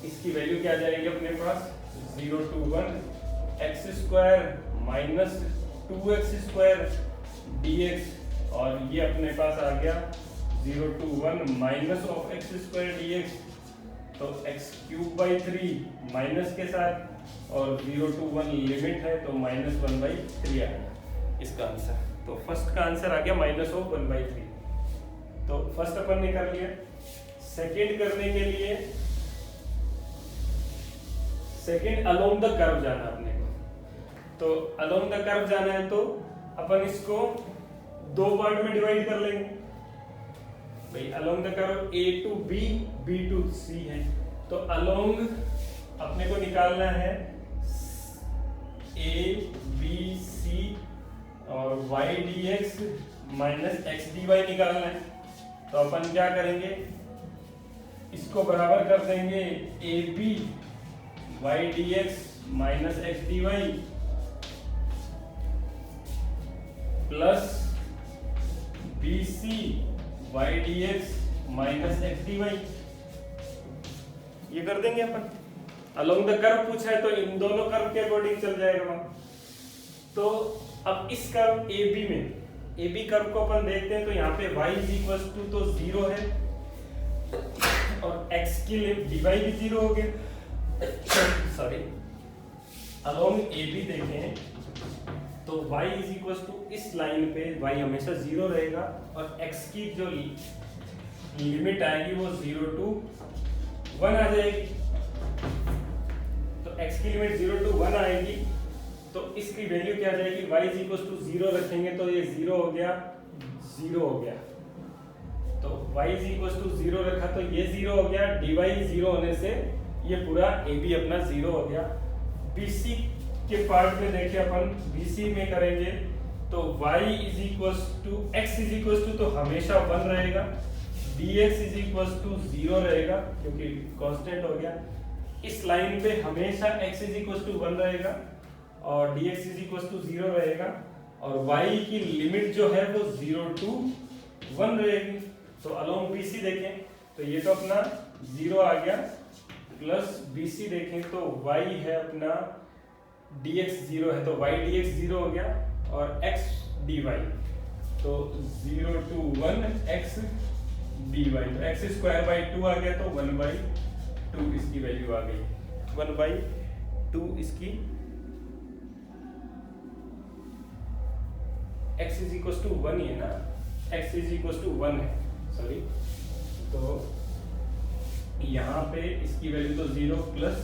इसकी वैल्यू क्या आ जाएगी अपने पास? 0 to 1 x square minus 2x square dx, और ये अपने पास आ गया 0 to 1 minus of x square dx, तो x क्यूब बाई 3 माइनस के साथ, और 0 to 1 लिमिट है तो माइनस 1/3 आ गया इसका आंसर। तो फर्स्ट का आंसर आ गया माइनस ऑफ 1/3। तो फर्स्ट अपन ने कर लिया। सेकंड करने के लिए सेकंड अलोंग द कर्व जाना अपने को। तो अलोंग द कर्व जाना है तो अपन इसको दो पार्ट में डिवाइड कर लेंगे भाई। Along the curve a to b, b to c है, तो अलोंग अपने को निकालना है a b c और y dx minus x dy निकालना है। तो अपन क्या करेंगे, इसको बराबर कर देंगे a b y dx minus x dy plus b c y dx minus x dy, ये कर देंगे अपन। अलोंग द कर्व पूछा है तो इन दोनों कर्व के अकॉर्डिंग चल जाएगा वहां। तो अब इस कर्व AB में, AB कर्व को अपन देखते हैं तो यहाँ पे y इज इक्वल टू तो 0 है, और x की लिमिट dy भी 0 हो गया। सॉरी, अलोंग AB देखें तो y इज इक्वल टू इस लाइन पे y हमेशा 0 रहेगा, और x की जो लिमिट आएगी वो 0 to 1 आ जाएगी। तो x की लिमिट 0 to 1 आएगी, तो इसकी वैल्यू क्या आ जाएगी? y इज इक्वल टू 0 रखेंगे तो ये 0 हो गया, 0 हो गया। तो y इज इक्वल टू 0 रखा तो ये 0 हो गया, dy 0 होने से ये पूरा AB अपना 0 हो गया। BC के पार्ट में देखिए अपन, BC में करेंगे तो y is equal to x is equal to तो हमेशा 1 रहेगा, dx इज इक्वल टू 0 रहेगा क्योंकि कांस्टेंट हो गया। इस लाइन पे हमेशा x इज इक्वल टू 1 रहेगा और dx इज इक्वल टू 0 रहेगा, और y की लिमिट जो है वो 0 to 1 रहेगी। तो अलोंग BC देखें तो ये तो अपना 0 आ गया, प्लस BC देखें तो y है अपना dx 0 है तो y dx 0 हो गया, और x dy तो 0 to 1 x dy, तो x स्क्वायर बाई 2 आ गया तो 1/2 इसकी वैल्यू आ गई, 1/2 इसकी। x इज इक्वल टू 1 ही है ना, x इज इक्वल टू 1 है, सॉरी। तो यहाँ पे इसकी वैल्यू तो 0 प्लस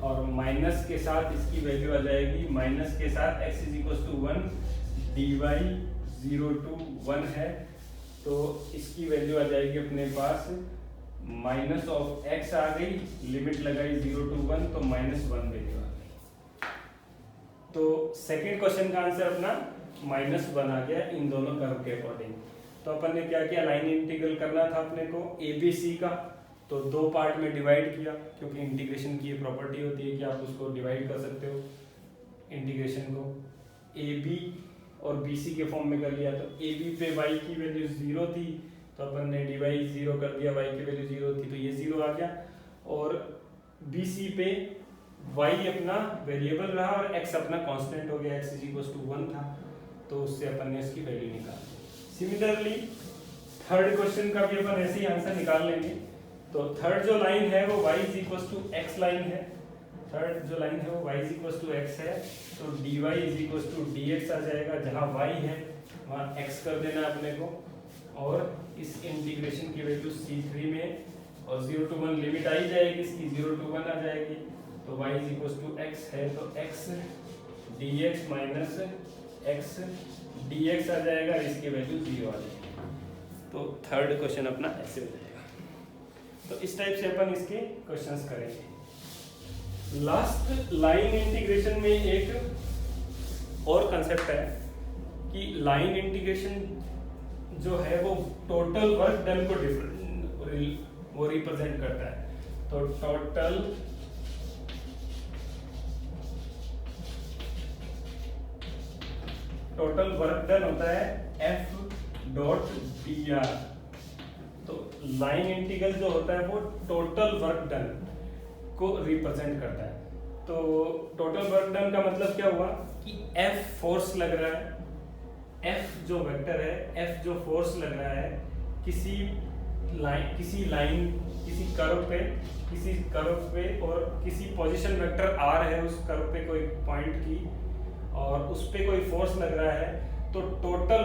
और माइनस के साथ इसकी वैल्यू आ जाएगी, माइनस के साथ x is equal to 1 dy 0 to 1 है, तो इसकी वैल्यू आ जाएगी अपने पास माइनस ऑफ x आ गई, लिमिट लगाई 0 to 1 तो -1 वैल्यू आ गई। तो सेकंड क्वेश्चन का आंसर अपना -1 आ गया इन दोनों कर्व के अकॉर्डिंग। तो अपन ने क्या किया, लाइन इंटीग्रल करना था अपने को ABC का, तो दो पार्ट में डिवाइड किया, क्योंकि इंटीग्रेशन की ये प्रॉपर्टी होती है कि आप उसको डिवाइड कर सकते हो इंटीग्रेशन को। AB और BC के फॉर्म में कर लिया, तो AB पे y की वैल्यू 0 थी तो अपन ने dy 0 कर दिया, y की वैल्यू 0 थी तो ये 0 आ गया, और BC पे y अपना वेरिएबल रहा और x अपना कांस्टेंट हो गया, x इज इक्वल टू 1 था, तो उससे अपन ने इसकी वैल्यू निकाली। सिमिलरली थर्ड क्वेश्चन का भी अपन ऐसे ही आंसर निकाल लेंगे। तो थर्ड जो लाइन है वो y is equal to x line है, थर्ड जो लाइन है वो y is equal to x है, तो dy is equal to dx आ जाएगा, जहाँ y है वहाँ x कर देना अपने को, और इस इंटीग्रेशन की वैल्यू C3 में, और 0 to 1 लिमिट आई जाएगी इसकी, 0 to 1 आ जाएगी, तो y is equal to x है तो x dx minus x dx आ जाएगा, इसकी वैल्यू 0 आ जाएगी। तो थर्ड क्वेश्चन अपना ऐसे हो जाएगा। तो इस टाइप से अपन इसके क्वेश्चंस करेंगे। लास्ट लाइन इंटीग्रेशन में एक और कंसेप्ट है कि लाइन इंटीग्रेशन जो है वो टोटल वर्क डन को रिप्रेजेंट करता है। तो टोटल वर्क डन होता है F.dr। तो लाइन इंटीग्रल जो होता है वो टोटल वर्क डन को रिप्रेजेंट करता है। तो टोटल वर्क डन का मतलब क्या हुआ कि F फोर्स लग रहा है, F जो वेक्टर है, F जो फोर्स लग रहा है किसी लाइन किसी कर्व पे और किसी पोजीशन वेक्टर R है उस कर्व पे कोई पॉइंट की, और उस पे कोई फोर्स लग रहा है, तो टोटल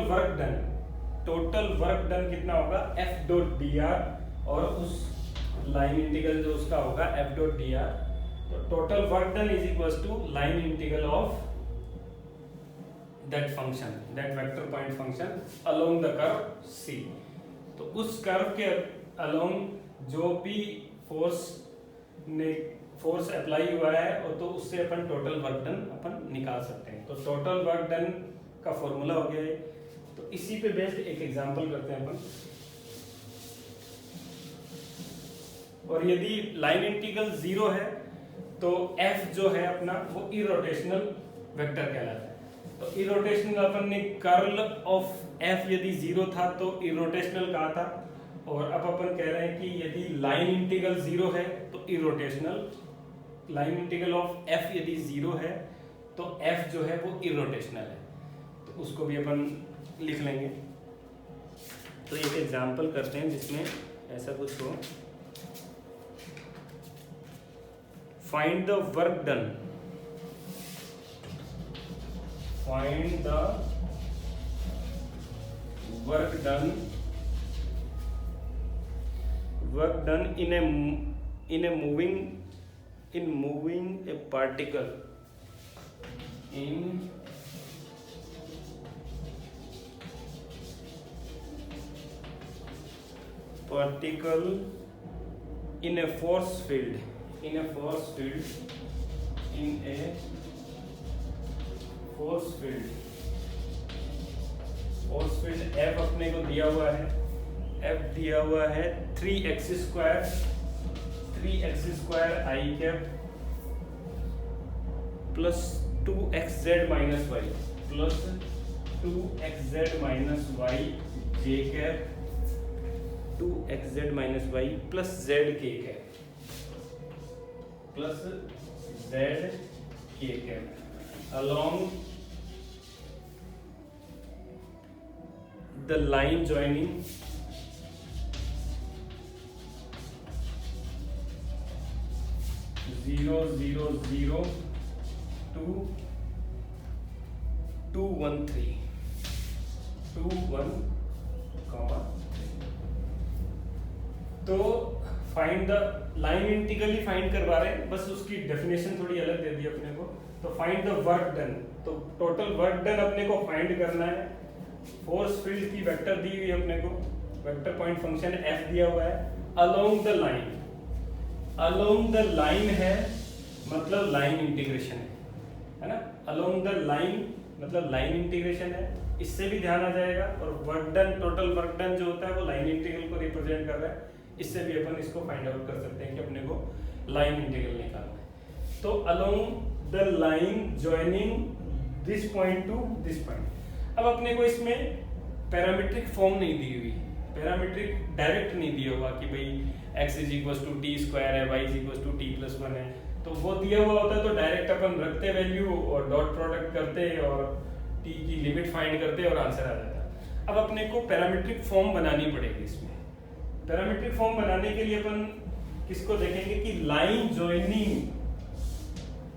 वर्क डन कितना होगा F.dr, और उस लाइन इंटीग्रल जो उसका होगा F.dr। तो total work done is equals to line integral of that function, that vector point function along the curve C। तो उस कर्व के अलोंग जो भी फोर्स अप्लाई हुआ है और तो उससे अपन टोटल वर्क डन अपन निकाल सकते हैं। तो टोटल वर्क डन का फॉर्मूला हो गया है। तो इसी पे बेस्ड एक एग्जांपल करते हैं अपन। और यदि लाइन इंटीग्रल 0 है तो F जो है अपना वो इरोटेशनल वेक्टर कहलाता है। तो इरोटेशनल अपन ने कर्ल ऑफ F यदि 0 था तो इरोटेशनल कहा था, और अब अपन कह रहे हैं कि यदि लाइन इंटीग्रल 0 है तो irrotational, line integral of F यदि 0 है तो F जो है वो इरोटेशनल है। तो उसको भी अपन लिख लेंगे। तो एक एग्जांपल करते हैं जिसमें ऐसा कुछ हो। Find the work done, find the work done in moving a particle in a force field F अपने को दिया हुआ है, F दिया हुआ है 3x square I cap plus 2xz minus y plus 2xz minus y j cap 2xz minus y plus z k cap plus z k cap along the line joining zero zero zero to 213 तो find the line integral he find करवा रहे हैं, बस उसकी definition थोड़ी अलग दे दी अपने को। तो फाइंड द वर्क डन, तो टोटल वर्क डन अपने को फाइंड करना है। फोर्स फील्ड की वेक्टर दी हुई है अपने को, वेक्टर पॉइंट फंक्शन F दिया हुआ है। Along the line, along the line है मतलब लाइन इंटीग्रेशन है ना। अलोंग द लाइन मतलब लाइन इंटीग्रेशन है, इससे भी ध्यान आ जाएगा। और work done, total work done जो होता है वो लाइन इंटीग्रल को रिप्रेजेंट कर रहा है, इससे भी अपन इसको फाइंड आउट कर सकते हैं कि अपने को लाइन इंटीग्रल निकालना है। तो along the line joining this point two this point. अब अपने को इसमें पैरामीट्रिक फॉर्म नहीं दी हुई, पैरामीट्रिक डायरेक्ट नहीं दिया हुआ कि भाई x is equal to T square है, y is equal to t plus 1 है। तो वो दिया हुआ होता है तो डायरेक्ट अपन रखते वैल्यू और डॉट प्रोडक्ट करते और t की लिमिट फाइंड करते और आंसर आ जाता। अब अपने को पैरामीट्रिक फॉर्म बनानी पड़ेगी। इसमें पैरामीट्रिक फॉर्म बनाने के लिए अपन किसको देखेंगे कि लाइन जॉइनिंग,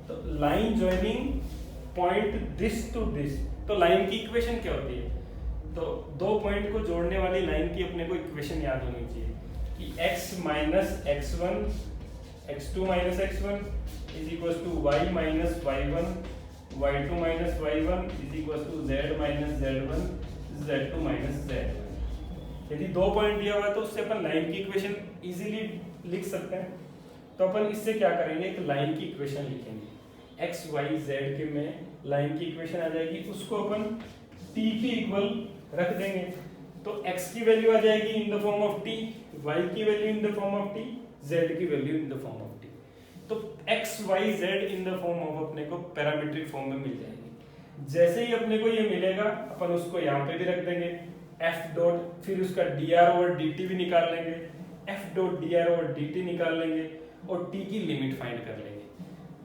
तो line joining point this to this. तो लाइन की इक्वेशन क्या होती है, तो दो पॉइंट को जोड़ने वाली लाइन की अपने को इक्वेशन याद होनी चाहिए कि x minus x1 x2 minus x1 is equal to y minus y1 y2 minus y1 is equal to z minus z1 z2 minus z1। यदि दो पॉइंट दिया हुआ है तो उससे अपन लाइन की इक्वेशन इजीली लिख सकते हैं। तो अपन इससे क्या करेंगे, एक लाइन की इक्वेशन लिखेंगे, एक्स वाई जेड के में लाइन की इक्वेशन आ जाएगी, उसको अपन टी के इक्वल रख देंगे। तो x की वैल्यू आ जाएगी in the form of t, y की value in the form of t, z की value in the form of t। तो x y z in the form of अपने को पैरामीट्रिक फॉर्म में मिल जाएगी। जैसे ही अपने को ये मिलेगा अपन उसको यहाँ पे भी रख देंगे f डॉट, फिर उसका dr ओवर dt भी निकाल लेंगे, f dot dr over dt निकाल लेंगे और t की लिमिट फाइंड कर लेंगे।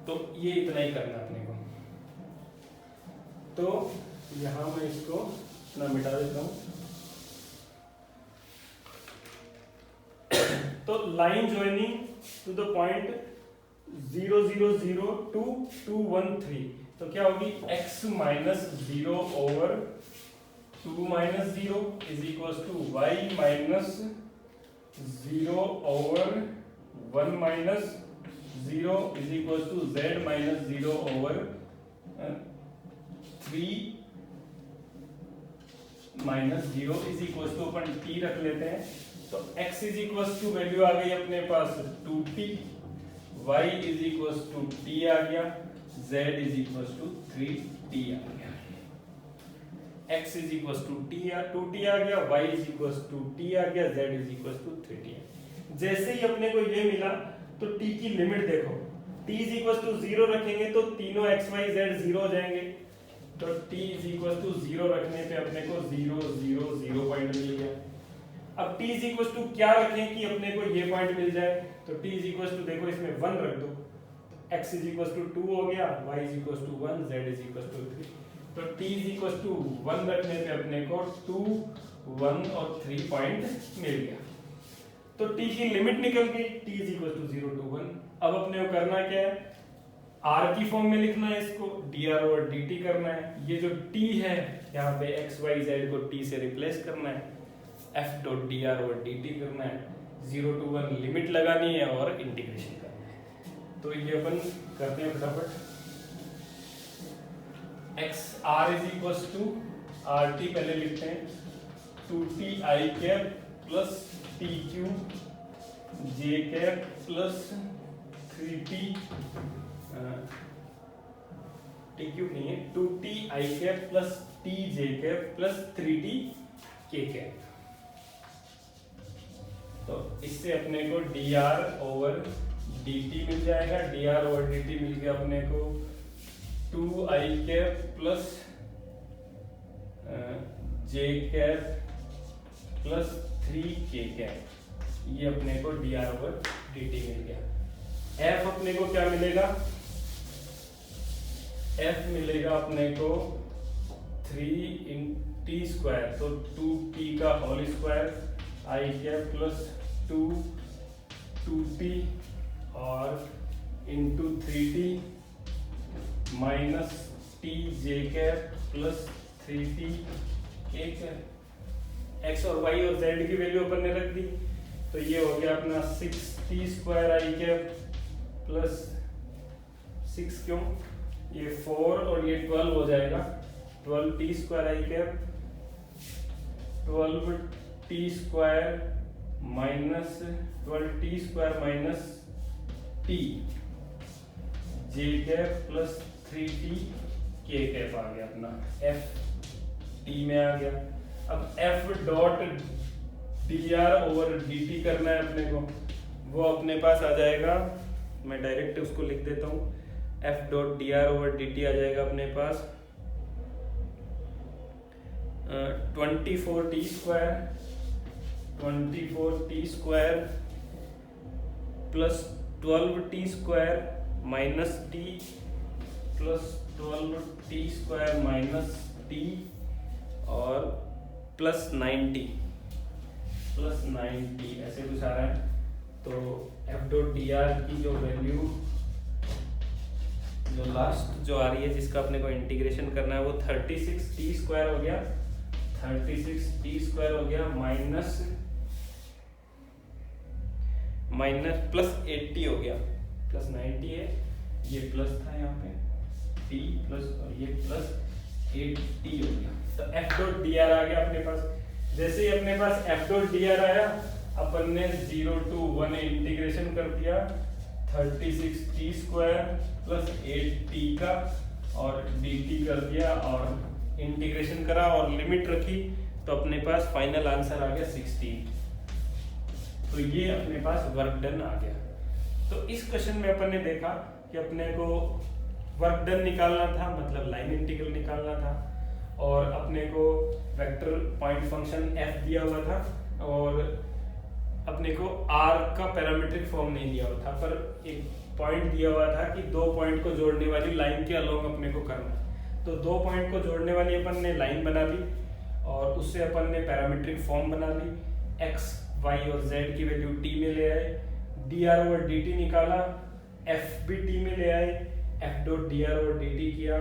तो ये इतना ही करना अपने को। तो यहाँ मैं इसको इतना मिटा देता हूँ। तो line joining two the point 0 0 0 2 2 1 3, तो क्या होगी x minus 0 over 2 minus 0 is equal to y minus 0 over 1 minus 0 is equal to z minus 0 over 3 minus 0 is equal to अपन t रख लेते हैं। तो x is equal to value आ गई अपने पास 2t, y is equal to t आ गया, z is equal to 3t आ गया। x is equal to 2t आ गया, y is equal to t आ गया, z is equal to 3t। जैसे ही अपने को ये मिला तो t की लिमिट देखो, t इज इक्वल टू 0 रखेंगे तो तीनों x y z 0 हो जाएंगे। तो t इज इक्वल टू 0 रखने पे अपने को 0 0 0 पॉइंट मिल गया। अब t इज इक्वल टू क्या रखें कि अपने को ये पॉइंट मिल जाए, तो t इज इक्वल टू देखो इसमें 1 रख दो, x इज इक्वल टू 2 हो गया, y is equal to 1, z is equal to 3। तो t इज इक्वल टू 1 रखने पे अपने को 2 1 और 3 पॉइंट मिल गया। तो t की लिमिट निकल गई, t is equal to 0 to 1। अब अपने को करना क्या है, r की फॉर्म में लिखना है, इसको dr ओवर dt करना है। ये जो t है यहाँ पे x y z को t से रिप्लेस करना है, f dot dr over dt करना है, 0 to 1 लिमिट लगानी है और इंटीग्रेशन करना है। तो ये अपन करते हैं फटाफट। x r is equal to rt पहले लिखते हैं 2t i cap plus t q j cap plus 3t t cube नहीं है 2t i cap plus t j cap plus 3t k cap. तो इससे अपने को dr ओवर dt मिल जाएगा, dr ओवर dt मिल गया अपने को 2i cap plus j cap plus 3k cap. ये अपने को dr ओवर dt मिल गया। f अपने को क्या मिलेगा, f मिलेगा अपने को 3 इन t स्क्वायर, तो 2t का whole square i cap plus 2t और into 3t minus t j cap plus 3t k cap. x और y और z की वैल्यू अपन ने रख दी, तो ये हो गया अपना 6t square i cap plus 6 क्यों, ये 4 और ये 12 हो जाएगा, 12t square i cap 12t square minus 12t square minus t j cap plus 3t k cap आ गया अपना f t में आ गया। अब f dot dr over dt करना है अपने को, वो अपने पास आ जाएगा, मैं डायरेक्ट उसको लिख देता हूँ, f dot dr over dt आ जाएगा अपने पास 24t square plus 12t square minus t plus 12t square minus t और प्लस 90 ऐसे कुछ आ रहा है। तो f डॉट dr की जो वैल्यू जो लास्ट जो आ रही है जिसका अपने को इंटीग्रेशन करना है वो 36t स्क्वायर हो गया, 36t स्क्वायर हो गया माइनस प्लस 80 हो गया, प्लस 90 है, ये प्लस था यहाँ पे t प्लस और ये प्लस 80 हो गया। तो f डॉट dr आ गया अपने पास। जैसे ही अपने पास f डॉट dr आया, अपन ने 0 to 1 इंटीग्रेशन कर दिया, 36t² प्लस 8t का और dt कर दिया और इंटीग्रेशन करा और लिमिट रखी, तो अपने पास फाइनल आंसर आ गया 16। तो ये अपने पास वर्क डन आ गया। तो इस क्वेश्चन में अपन ने देखा कि अपने को वर्क डन निकालना था, मतलब लाइन इंटीग्रल निकालना था, और अपने को वेक्टर पॉइंट फंक्शन f दिया हुआ था और अपने को r का पैरामीट्रिक फॉर्म नहीं दिया हुआ था, पर एक पॉइंट दिया हुआ था कि दो पॉइंट को जोड़ने वाली लाइन के अलोंग अपने को करना है। तो दो पॉइंट को जोड़ने वाली अपन ने लाइन बना ली और उससे अपन ने पैरामीट्रिक फॉर्म बना ली, x y और z की वैल्यू t में ले आए, dr और dt निकाला, f भी t में ले आए, f डॉट dr और dt किया,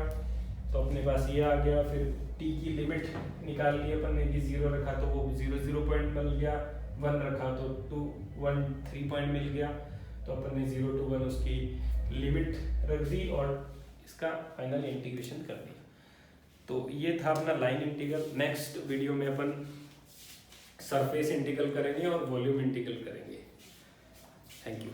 तो अपने पास ये आ गया। फिर t की लिमिट निकाल ली अपन ने कि 0 रखा तो वो 0 पॉइंट मिल गया, 1 रखा तो 2 1 3 पॉइंट मिल गया, तो अपन ने 0 to 1 उसकी लिमिट रख दी और इसका फाइनल इंटीग्रेशन कर दिया। तो ये था अपना लाइन इंटीग्रल। नेक्स्ट वीडियो में अपन सरफेस इंटीग्रल करेंगे और वॉल्यूम इंटीग्रल करेंगे। Thank you.